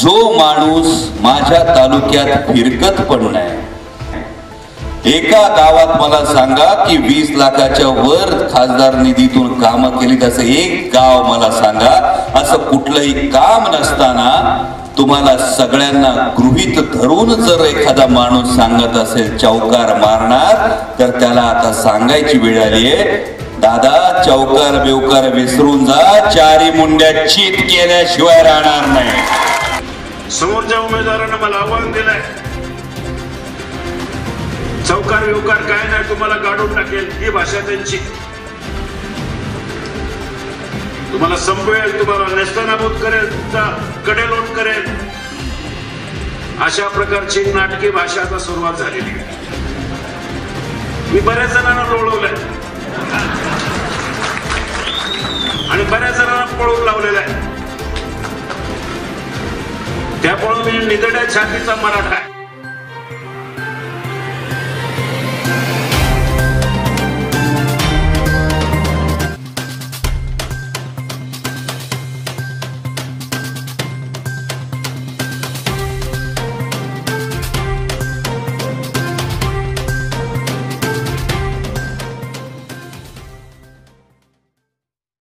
जो माणूस माझ्या तालुक्यात फिरकत पण नाही, एका गावात मला सांगा की 20 लाखाच्या वर खासदार निधीतून कामं केली, असं एक गाव मला सांगा. असं कुठलंही काम नसताना तुम्हाला सगळ्यांना गृहीत धरून जर एखादा माणूस सांगत असेल चौकार मारणार, तर त्याला आता सांगायची वेळ आलीये, दादा चौकार बेवकार विसरून जा, चारी मुंड्या चित केल्याशिवाय राहणार नाही. समोरच्या उमेदवारानं मला आव्हान दिलंय, चौकार विवकार काय नाही, तुम्हाला काढून टाकेल, ही भाषा त्यांची. तुम्हाला संपवेल, तुम्हाला नेस्तनाबूत करेल, तुमचा कडेलोट करेल, अशा प्रकारची नाटकी भाषा आता सुरुवात झालेली आहे. मी बऱ्याच जणांना लोळवलंय आणि बऱ्याच जणांना पळून लावलेलं आहे. त्यामुळे मी निधड्या छातीचा मराठा आहे.